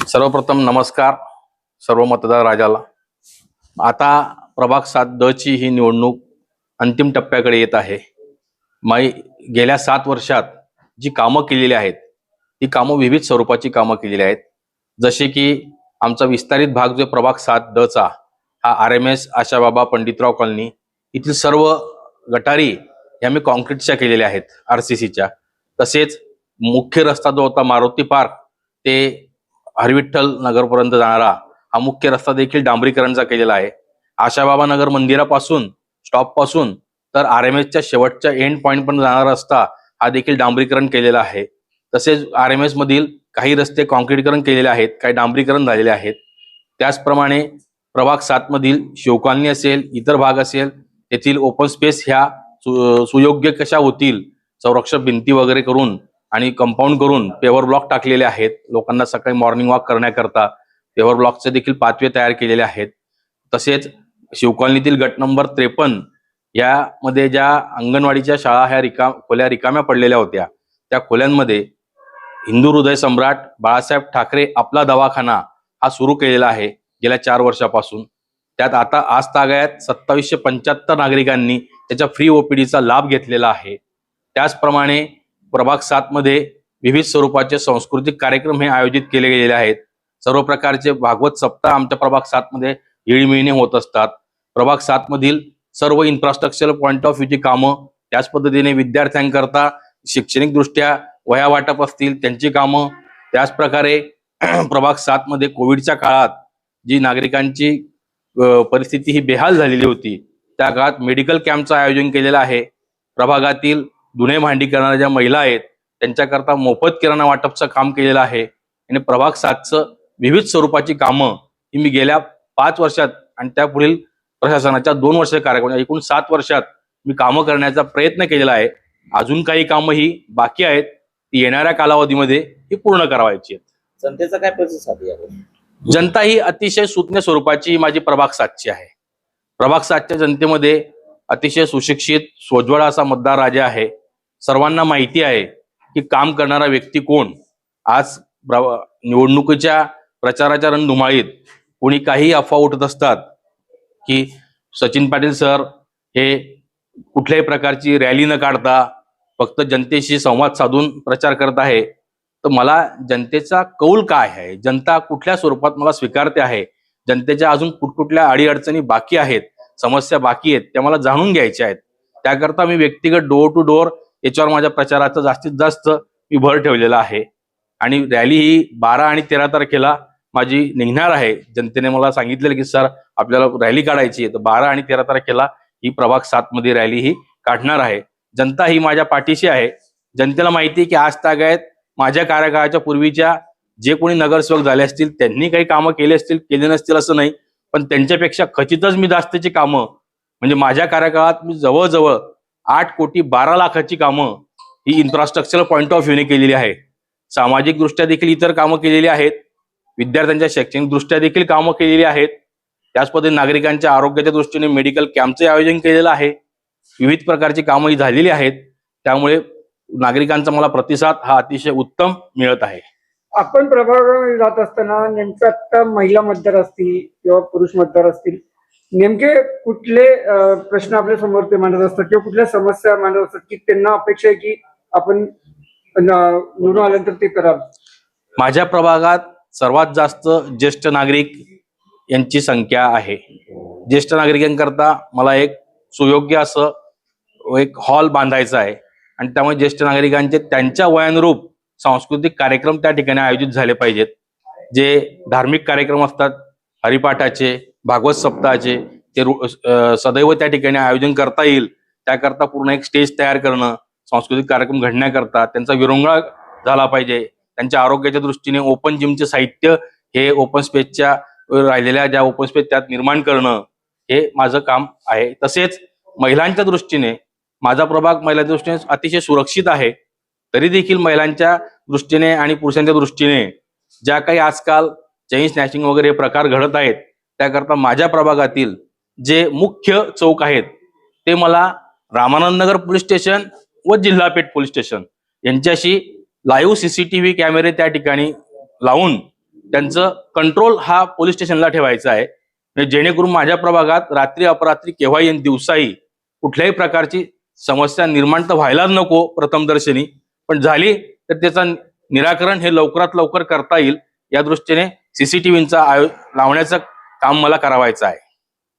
सर्वप्रथम नमस्कार सर्व मतदार राजाला। आता प्रभाग 7 ची ही निवडणूक अंतिम टप्प्याकडे येत आहे। गेल्या 7 वर्षात जी कामं केलेली आहेत ती कामं विविध स्वरूपाची कामं केलेली आहेत। जसे की आमचा विस्तारित भाग जो प्रभाग 7 चा हा RMS आशाबाबा पंडितराव कॉलनी इथील सर्व गटारी ह्या मी कॉन्क्रीटच्या केलेल्या आहेत RCCच्या। तसेच मुख्य रस्ता जो होता मारुती पार्क ते हरविठ्ठल नगरपर्यंत जाणारा हा मुख्य रस्ता देखील डांबरीकरणचा केलेला आहे। आशाबाबा नगर मंदिरापासून स्टॉप पासून तर RMSच्या शेवटच्या एंड पॉइंट पण जाणारा रस्ता हा देखील डांबरीकरण केलेला आहे। तसेच RMS मधील काही रस्ते कॉन्क्रीटीकरण केलेले आहेत, काही डांबरीकरण झालेले आहेत। त्याचप्रमाणे प्रभाग 7 मधील शिवकॉलनी असेल, इतर भाग असेल, येथील ओपन स्पेस ह्या सुयोग्य कशा होतील, संरक्षक भिंती वगैरे करून आणि कंपाऊंड करून पेवर ब्लॉक टाकलेले आहेत। लोकांना सकाळी मॉर्निंग वॉक करण्याकरता पेवर ब्लॉकचे देखील पाथवे तयार केलेले आहेत। तसेच शिवकॉलनीतील गट नंबर 53 यामध्ये ज्या अंगणवाडीच्या शाळा ह्या खोल्या रिकाम्या पडलेल्या होत्या त्या खोल्यांमध्ये हिंदू हृदय सम्राट बाळासाहेब ठाकरे आपला दवाखाना हा सुरू केलेला आहे गेल्या 4 वर्षापासून। त्यात आता आज तागायत 2775 नागरिकांनी त्याच्या फ्री OPDचा लाभ घेतलेला आहे। त्याचप्रमाणे प्रभाग 7 मध्ये विविध स्वरूपाचे सांस्कृतिक कार्यक्रम हे आयोजित केले गेलेले आहेत। सर्व प्रकारचे भागवत सप्ताह आमच्या प्रभाग 7 मध्ये येळीमिळीने होत असतात। प्रभाग 7 मधील सर्व इन्फ्रास्ट्रक्चरल पॉइंट ऑफ व्ह्यूची कामं, त्याच पद्धतीने विद्यार्थ्यांकरता शैक्षणिक दृष्ट्या वह्या वाटप असतील त्यांची कामं, त्याच प्रकारे प्रभाग 7 मध्ये कोविडच्या काळात जी नागरिकांची परिस्थिती ही बेहाल झालेली होती त्या काळात मेडिकल कॅम्पचं आयोजन केलेलं आहे। प्रभागातील धुणे भांडी करणाऱ्या ज्या महिला आहेत त्यांच्याकरता मोफत किराणा वाटपचं काम केलेलं आहे। आणि प्रभाग 7चं विविध स्वरूपाची कामं ही मी गेल्या 5 वर्षात आणि त्यापुढील प्रशासनाच्या 2 वर्ष कार्यक्रम एकूण 7 वर्षात मी कामं करण्याचा प्रयत्न केलेला आहे। अजून काही कामं ही बाकी आहेत, ती येणाऱ्या कालावधीमध्ये ही पूर्ण करावायची आहेत। जनतेचा काय प्रतिसाद आहे? जनता ही अतिशय सुज्ञ स्वरूपाची माझी प्रभाग 7ची आहे। प्रभाग 7च्या जनतेमध्ये अतिशय सुशिक्षित सोज्वळ असा मतदार राजा आहे। सर्वांना माहिती आहे की काम करणारा व्यक्ती कोण। आज निवडणुकीच्या प्रचाराच्या रणधुमाळीत कोणी काही अफवा उठत असतात की सचिन पाटील सर हे कुठल्याही प्रकारची रॅली न काढता फक्त जनतेशी संवाद साधून प्रचार करत आहे। तर मला जनतेचा कौल काय आहे, जनता कुठल्या स्वरूपात मला स्वीकारते आहे, जनतेच्या अजून कुठकुठल्या अडीअडचणी बाकी आहेत, समस्या बाकी आहेत त्या मला जाणून घ्यायच्या आहेत। त्याकरता मी व्यक्तिगत डोअर टू डोअर याच्यावर माझ्या प्रचाराचा जास्तीत जास्त मी भर ठेवलेला आहे। आणि रॅली ही 12 आणि 13 तारखेला माझी निघणार आहे। जनतेने मला सांगितलेलं की सर आपल्याला रॅली काढायची आहे, तर 12 आणि 13 तारखेला ही प्रभाग 7 मध्ये रॅली ही काढणार आहे। जनता ही माझ्या पाठीशी आहे। जनतेला माहिती आहे की आज तागायत माझ्या कार्यकाळाच्या पूर्वीच्या जे कोणी नगरसेवक झाले असतील त्यांनी काही कामं केली असतील, केले नसतील असं नाही, पण त्यांच्यापेक्षा खचितच मी जास्तची कामं म्हणजे माझ्या कार्यकाळात मी जवळजवळ 8,12,00,000ची कामं ही इन्फ्रास्ट्रक्चरल पॉइंट ऑफ व्ह्यूने केलेली आहे। सामाजिक दृष्ट्या देखील इतर कामं केलेली आहेत, विद्यार्थ्यांच्या शैक्षणिक दृष्ट्या देखील कामं केलेली आहेत। त्याच पद्धतीने नागरिकांच्या आरोग्याच्या दृष्टीने मेडिकल कॅम्पचे आयोजन केलेलं आहे। विविध प्रकारची कामं ही झालेली आहेत, त्यामुळे नागरिकांचा मला प्रतिसाद हा अतिशय उत्तम मिळत आहे। आपण प्रभागामध्ये जात असताना नेमकं आता महिला मतदार असतील किंवा पुरुष मतदार असतील, नेमके कुठले प्रश्न आपल्या समोर ते मांडत असतात किंवा कुठल्या समस्या मांडत असतात की त्यांना अपेक्षा आहे की आपण निवडून आल्यानंतर ते करावं? माझ्या प्रभागात सर्वात जास्त ज्येष्ठ नागरिक यांची संख्या आहे। ज्येष्ठ नागरिकांकरता मला एक सुयोग्य असं एक हॉल बांधायचा आहे आणि त्यामुळे ज्येष्ठ नागरिकांचे त्यांच्या वयानुरूप सांस्कृतिक कार्यक्रम त्या ठिकाणी आयोजित झाले पाहिजेत। जे धार्मिक कार्यक्रम असतात हरिपाठाचे, भागवत सप्ताहाचे, ते सदैव त्या ठिकाणी आयोजन करता येईल त्याकरता पूर्ण एक स्टेज तयार करणं, सांस्कृतिक कार्यक्रम घडण्याकरता त्यांचा विरंगुळा झाला पाहिजे। त्यांच्या आरोग्याच्या दृष्टीने ओपन जिमचे साहित्य हे ओपन स्पेसच्या राहिलेल्या ज्या ओपन स्पेस त्यात निर्माण करणं हे माझं काम आहे। तसेच महिलांच्या दृष्टीने माझा प्रभाग महिलांच्या दृष्टीने अतिशय सुरक्षित आहे, तरी देखील महिलांच्या दृष्टीने आणि पुरुषांच्या दृष्टीने ज्या काही आजकाल चेन स्नॅचिंग वगैरे प्रकार घडत आहेत त्याकरता माझ्या प्रभागातील जे मुख्य चौक आहेत ते मला रामानंद नगर पोलीस स्टेशन व जिल्हा पेठ पोलीस स्टेशन यांच्याशी लाईव्ह CCTV कॅमेरे त्या ठिकाणी लावून त्यांचं कंट्रोल हा पोलीस स्टेशनला ठेवायचा आहे, म्हणजे जेणेकरून माझ्या प्रभागात रात्री अपरात्री केव्हाही आणि दिवसाही कुठल्याही प्रकारची समस्या निर्माण तर व्हायलाच नको प्रथमदर्शनी, पण झाली तर त्याचं निराकरण हे लवकरात लवकर करता येईल या दृष्टीने सीसीटीव्हीचा लावण्याचं काम मला करावायचं आहे.